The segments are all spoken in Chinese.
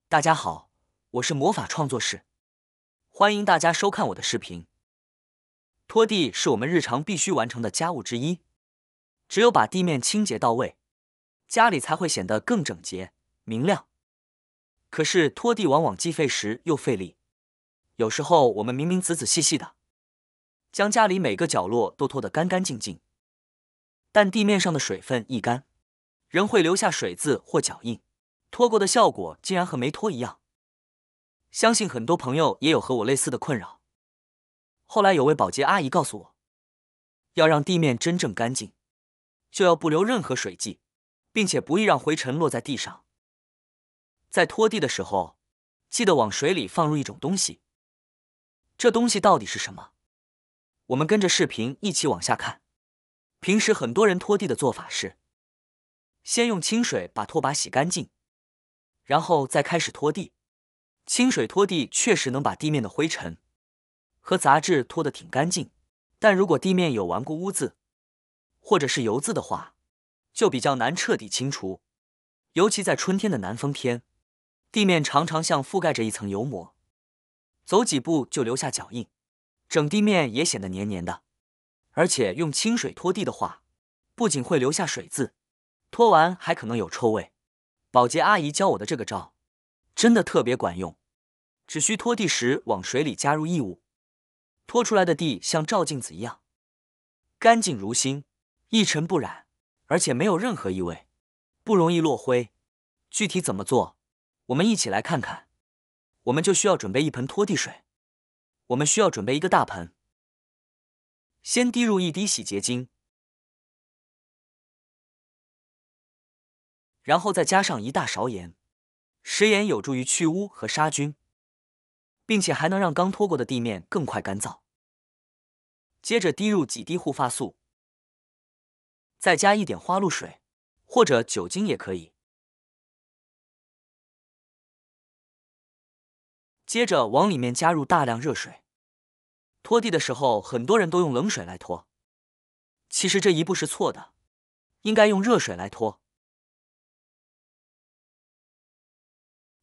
大家好，我是魔法创作室，欢迎大家收看我的视频。拖地是我们日常必须完成的家务之一，只有把地面清洁到位，家里才会显得更整洁、明亮。可是拖地往往既费时又费力，有时候我们明明仔仔细细的，将家里每个角落都拖得干干净净，但地面上的水分一干，仍会留下水渍或脚印。拖过的效果竟然和没拖一样，相信很多朋友也有和我类似的困扰。后来有位保洁阿姨告诉我，要让地面真正干净，就要不留任何水迹，并且不宜让灰尘落在地上。在拖地的时候，记得往水里放入一种东西，这东西到底是什么？我们跟着视频一起往下看。平时很多人拖地的做法是，先用清水把拖把洗干净，然后再开始拖地。清水拖地确实能把地面的灰尘和杂质拖得挺干净，但如果地面有顽固污渍或者是油渍的话，就比较难彻底清除。尤其在春天的南风天，地面常常像覆盖着一层油膜，走几步就留下脚印，整地面也显得黏黏的。而且用清水拖地的话，不仅会留下水渍，拖完还可能有臭味。保洁阿姨教我的这个招真的特别管用，只需拖地时往水里加入异物，拖出来的地像照镜子一样，干净如新，一尘不染，而且没有任何异味，不容易落灰。具体怎么做，我们一起来看看。我们就需要准备一盆拖地水，我们需要准备一个大盆，先滴入1滴洗洁精，然后再加上1大勺盐。食盐有助于去污和杀菌，并且还能让刚拖过的地面更快干燥。接着滴入几滴护发素，再加一点花露水或者酒精也可以。接着往里面加入大量热水。拖地的时候，很多人都用冷水来拖，其实这一步是错的，应该用热水来拖。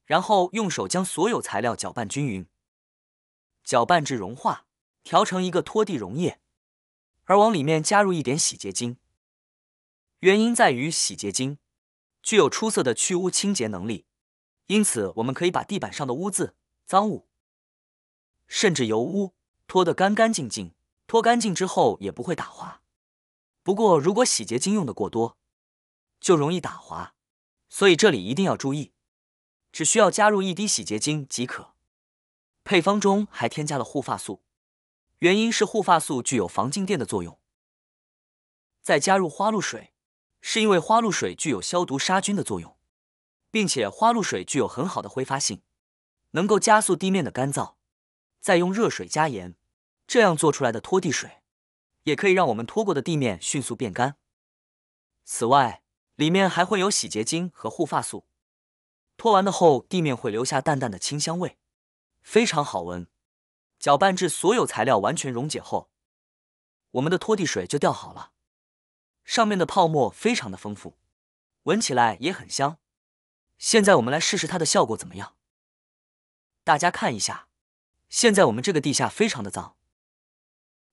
然后用手将所有材料搅拌均匀，搅拌至融化，调成一个拖地溶液，而往里面加入一点洗洁精。原因在于洗洁精具有出色的去污清洁能力，因此我们可以把地板上的污渍、脏物，甚至油污拖得干干净净，拖干净之后也不会打滑。不过如果洗洁精用的过多，就容易打滑，所以这里一定要注意。只需要加入1滴洗洁精即可。配方中还添加了护发素，原因是护发素具有防静电的作用。再加入花露水，是因为花露水具有消毒杀菌的作用，并且花露水具有很好的挥发性，能够加速地面的干燥。再用热水加盐，这样做出来的拖地水也可以让我们拖过的地面迅速变干。此外，里面还会有洗洁精和护发素，拖完的后地面会留下淡淡的清香味，非常好闻。搅拌至所有材料完全溶解后，我们的拖地水就调好了，上面的泡沫非常的丰富，闻起来也很香。现在我们来试试它的效果怎么样。大家看一下，现在我们这个地下非常的脏。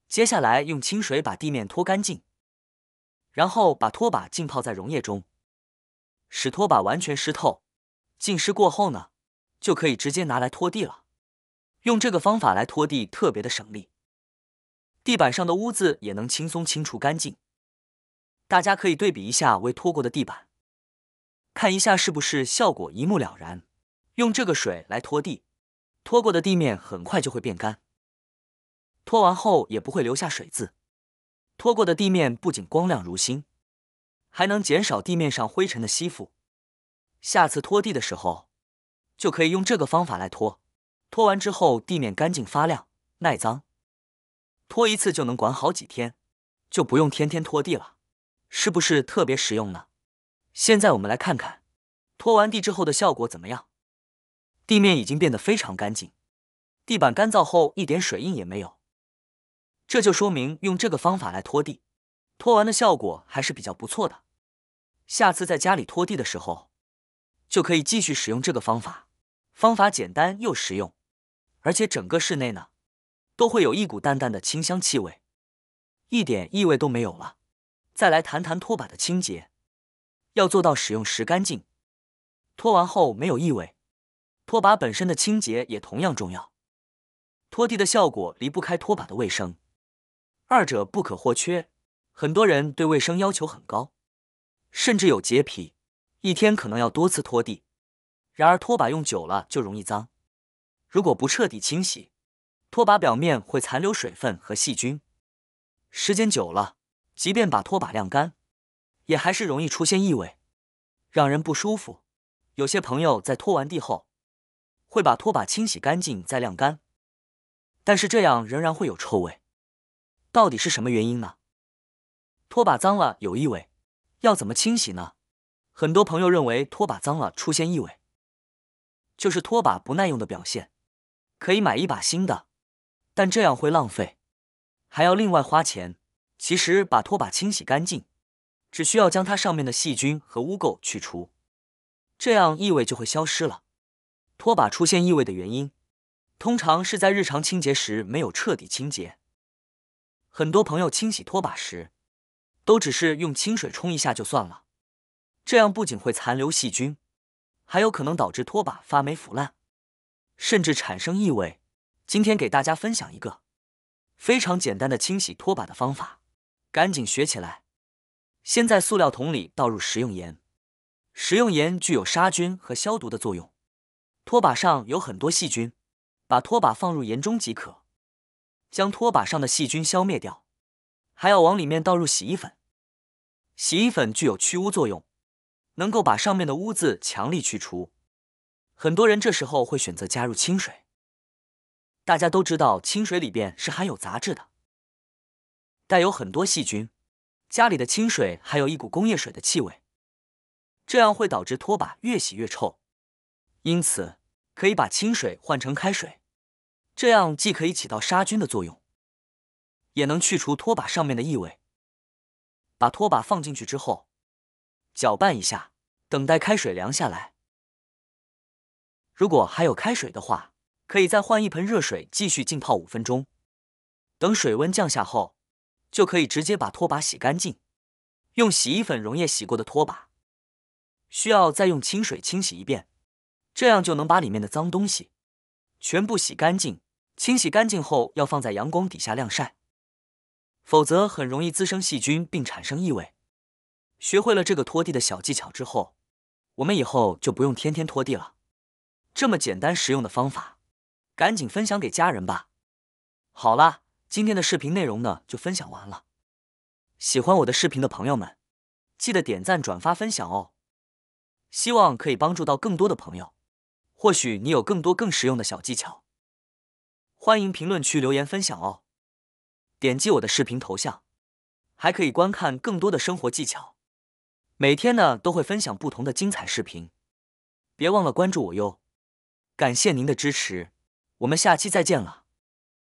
接下来用清水把地面拖干净，然后把拖把浸泡在溶液中，使拖把完全湿透。浸湿过后呢，就可以直接拿来拖地了。用这个方法来拖地特别的省力，地板上的污渍也能轻松清除干净。大家可以对比一下未拖过的地板，看一下是不是效果一目了然。用这个水来拖地，拖过的地面很快就会变干，拖完后也不会留下水渍。拖过的地面不仅光亮如新，还能减少地面上灰尘的吸附。下次拖地的时候，就可以用这个方法来拖。拖完之后，地面干净发亮，耐脏，拖一次就能管好几天，就不用天天拖地了，是不是特别实用呢？现在我们来看看拖完地之后的效果怎么样。地面已经变得非常干净，地板干燥后一点水印也没有，这就说明用这个方法来拖地，拖完的效果还是比较不错的。下次在家里拖地的时候，就可以继续使用这个方法，方法简单又实用，而且整个室内呢都会有一股淡淡的清香气味，一点异味都没有了。再来谈谈拖把的清洁，要做到使用时干净，拖完后没有异味。拖把本身的清洁也同样重要，拖地的效果离不开拖把的卫生，二者不可或缺。很多人对卫生要求很高，甚至有洁癖，一天可能要多次拖地。然而拖把用久了就容易脏，如果不彻底清洗，拖把表面会残留水分和细菌，时间久了，即便把拖把晾干，也还是容易出现异味，让人不舒服。有些朋友在拖完地后，会把拖把清洗干净再晾干，但是这样仍然会有臭味。到底是什么原因呢？拖把脏了有异味，要怎么清洗呢？很多朋友认为拖把脏了出现异味，就是拖把不耐用的表现，可以买一把新的，但这样会浪费，还要另外花钱。其实把拖把清洗干净，只需要将它上面的细菌和污垢去除，这样异味就会消失了。拖把出现异味的原因，通常是在日常清洁时没有彻底清洁。很多朋友清洗拖把时，都只是用清水冲一下就算了，这样不仅会残留细菌，还有可能导致拖把发霉腐烂，甚至产生异味。今天给大家分享一个非常简单的清洗拖把的方法，赶紧学起来。先在塑料桶里倒入食用盐，食用盐具有杀菌和消毒的作用。拖把上有很多细菌，把拖把放入盐中即可，将拖把上的细菌消灭掉。还要往里面倒入洗衣粉，洗衣粉具有去污作用，能够把上面的污渍强力去除。很多人这时候会选择加入清水，大家都知道清水里边是含有杂质的，带有很多细菌，家里的清水还有一股工业水的气味，这样会导致拖把越洗越臭。因此可以把清水换成开水，这样既可以起到杀菌的作用，也能去除拖把上面的异味。把拖把放进去之后，搅拌一下，等待开水凉下来。如果还有开水的话，可以再换一盆热水继续浸泡5分钟，等水温降下后，就可以直接把拖把洗干净。用洗衣粉溶液洗过的拖把，需要再用清水清洗一遍，这样就能把里面的脏东西全部洗干净。清洗干净后要放在阳光底下晾晒，否则很容易滋生细菌并产生异味。学会了这个拖地的小技巧之后，我们以后就不用天天拖地了。这么简单实用的方法，赶紧分享给家人吧。好啦，今天的视频内容呢就分享完了。喜欢我的视频的朋友们，记得点赞、转发、分享哦。希望可以帮助到更多的朋友，或许你有更多更实用的小技巧，欢迎评论区留言分享哦。点击我的视频头像，还可以观看更多的生活技巧。每天呢都会分享不同的精彩视频，别忘了关注我哟。感谢您的支持，我们下期再见了。